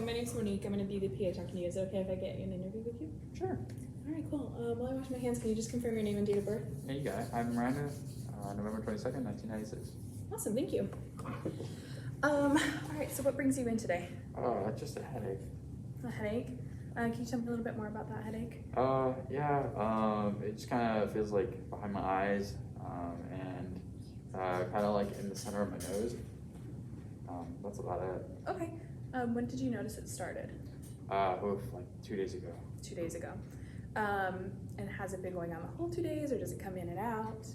my name's Monique. I'm going to be the PA talking to you. Is it okay if I get an interview with you? Sure. All right, cool. While I wash my hands, can you just confirm your name and date of birth? Yeah, you got it. I'm Miranda, November 22nd, 1996. Awesome, thank you. All right, so what brings you in today? Just a headache. A headache? Can you tell me a little bit more about that headache? It just kind of feels like behind my eyes, and kind of like in the center of my nose. That's about it. Okay. When did you notice it started? Like 2 days ago. 2 days ago. And has it been going on the whole 2 days, or does it come in and out?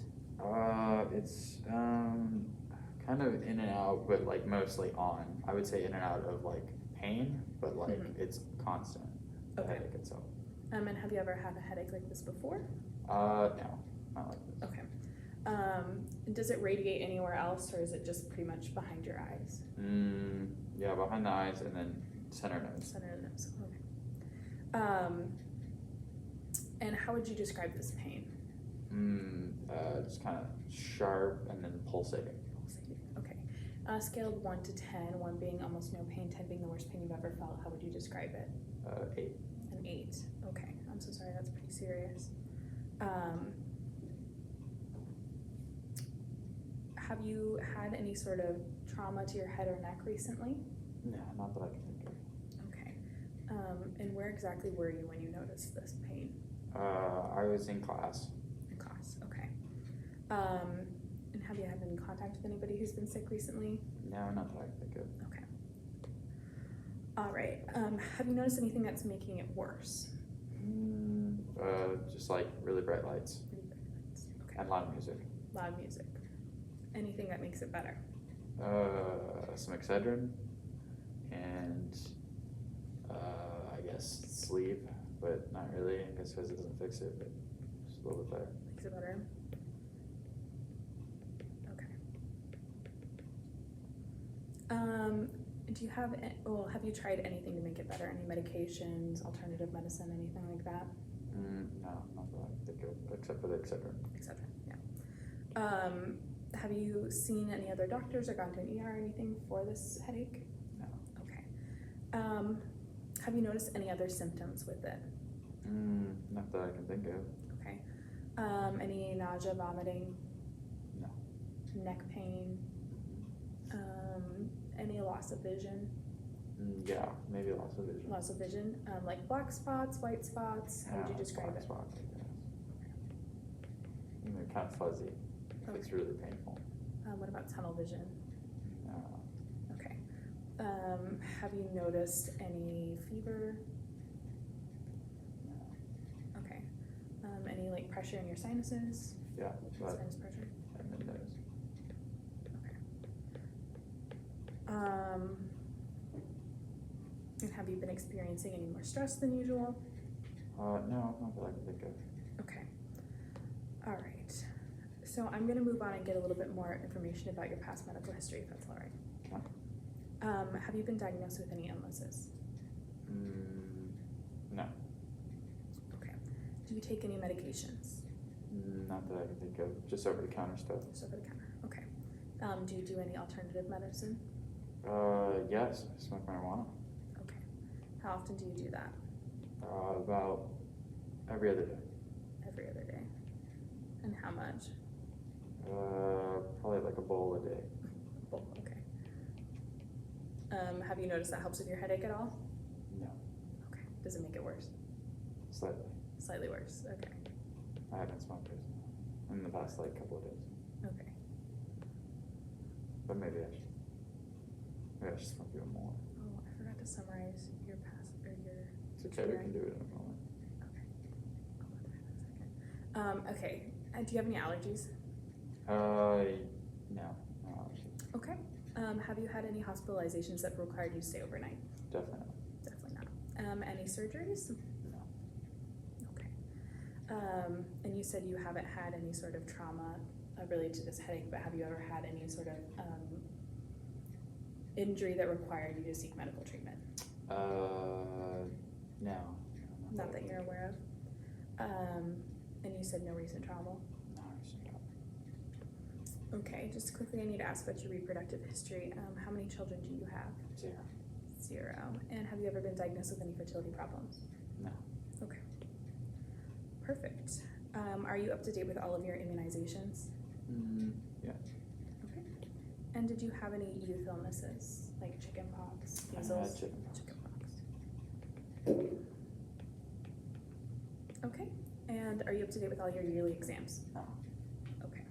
It's kind of in and out, but like mostly on. I would say in and out of like pain, but like it's constant. The headache itself. And have you ever had a headache like this before? No, not like this. Okay. Does it radiate anywhere else, or is it just pretty much behind your eyes? Yeah, behind the eyes and then center nose. Center of the nose. Okay. And how would you describe this pain? Just kind of sharp and then pulsating. Pulsating. Okay. Scale of 1 to 10, 1 being almost no pain, 10 being the worst pain you've ever felt. How would you describe it? 8. An 8. Okay. I'm so sorry. That's pretty serious. Have you had any sort of trauma to your head or neck recently? No, not that I can think of. Okay. And where exactly were you when you noticed this pain? I was in class. In class, okay. And have you had any contact with anybody who's been sick recently? No, not that I can think of. Okay. All right. Have you noticed anything that's making it worse? Just like really bright lights. Really bright lights. Okay. And loud music. Loud music. Anything that makes it better? Some Excedrin and I guess sleep, but not really. I guess because it doesn't fix it, but just a little bit better. Makes it better. Okay. Do you have, have you tried anything to make it better? Any medications, alternative medicine, anything like that? No, not that I think of, except for the Excedrin. Excedrin, yeah. Have you seen any other doctors or gone to an ER or anything for this headache? No. Okay. Have you noticed any other symptoms with it? Not that I can think of. Okay. Any nausea, vomiting? No. Neck pain? Any loss of vision? Yeah, maybe loss of vision. Loss of vision, like black spots, white spots. How would you describe black it? spots, I guess. And they're kind of fuzzy. Okay. It's really painful. What about tunnel vision? No. Okay. Have you noticed any fever? No. Okay. Any like pressure in your sinuses? Yeah, but Sinus pressure. and the nose. Okay. And have you been experiencing any more stress than usual? No, not that I can think of. Okay. All right. So I'm going to move on and get a little bit more information about your past medical history, if that's all right. Okay. Have you been diagnosed with any illnesses? No. Okay. Do you take any medications? Not that I can think of. Just over the counter stuff. Just over the counter. Okay. Do you do any alternative medicine? Yes, I smoke marijuana. Okay. How often do you do that? About every other day. Every other day. And how much? Probably like a bowl a day. Bowl, okay. Have you noticed that helps with your headache at all? No. Okay. Does it make it worse? Slightly. Slightly worse, okay. I haven't smoked recently. In the past like couple of days. Okay. But maybe I should smoke even more. Oh, I forgot to summarize your past, or your... It's okay, we can do it in a moment. Okay. I'll go through in a second. Okay. Do you have any allergies? No. Okay. Have you had any hospitalizations that required you to stay overnight? Definitely not. Definitely not. Any surgeries? No. Okay. And you said you haven't had any sort of trauma related to this headache, but have you ever had any sort of injury that required you to seek medical treatment? No. Not that you're aware of. And you said no recent trauma? No recent trauma. Okay, just quickly I need to ask about your reproductive history. How many children do you have? 0. 0. And have you ever been diagnosed with any fertility problems? No. Okay. Perfect. Are you up to date with all of your immunizations? Yeah. Okay. And did you have any youth illnesses like chickenpox, I measles? had chickenpox. Okay. And are you up to date with all your yearly exams? No. Okay.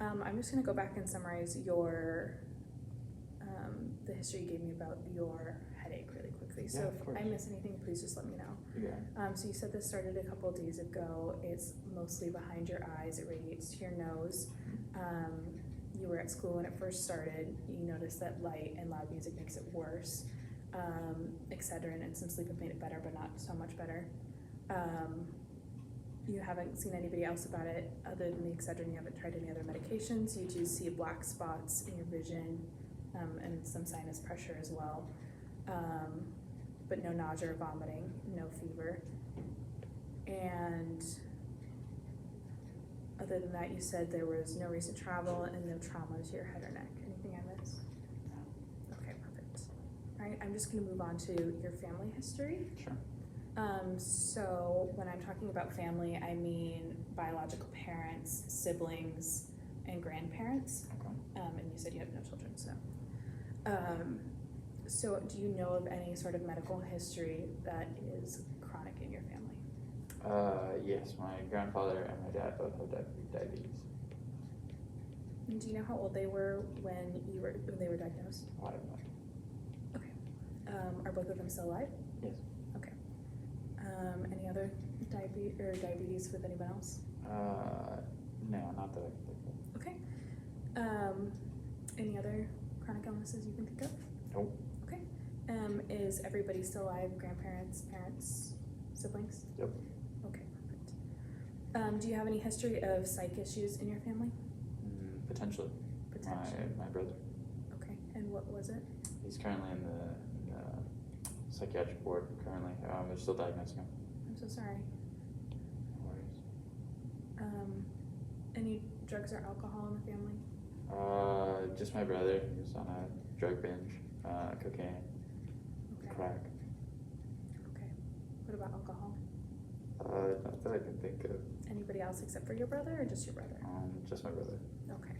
I'm just going to go back and summarize your the history you gave me about your headache really quickly. Yeah, So of course. if I miss anything, please just let me know. Yeah. So you said this started a couple of days ago. It's mostly behind your eyes. It radiates to your nose. You were at school when it first started. You noticed that light and loud music makes it worse. Excedrin and some sleep have made it better, but not so much better. You haven't seen anybody else about it other than the Excedrin. You haven't tried any other medications. You do see black spots in your vision and some sinus pressure as well. But no nausea or vomiting, no fever. And other than that, you said there was no recent travel and no trauma to your head or neck. Anything I missed? No. Okay, perfect. All right, I'm just gonna move on to your family history. Sure. So when I'm talking about family, I mean biological parents, siblings, and grandparents. Okay. And you said you have no children, so. So do you know of any sort of medical history that is chronic in your family? Yes, my grandfather and my dad both have diabetes. And do you know how old they were when they were diagnosed? I have no idea. Okay. Are both of them still alive? Yes. Okay. Any other diabetes with anyone else? No, not that I can think of. Okay. Any other chronic illnesses you can think of? Nope. Okay. Is everybody still alive? Grandparents, parents, siblings? Yep. Okay, perfect. Do you have any history of psych issues in your family? Potentially. Potentially. My brother. Okay, and what was it? He's currently in the psychiatric ward currently. They're still diagnosing him. I'm so sorry. No worries. Any drugs or alcohol in the family? Just my brother. He was on a drug binge, cocaine, Okay. crack. Okay. What about alcohol? Not that I can think of. Anybody else except for your brother or just your brother? Just my brother. Okay.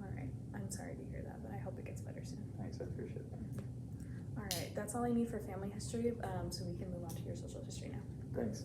All right. I'm sorry to hear that, but I hope it gets better soon. Thanks, I appreciate that. All right. That's all I need for family history, so we can move on to your social history now. Thanks.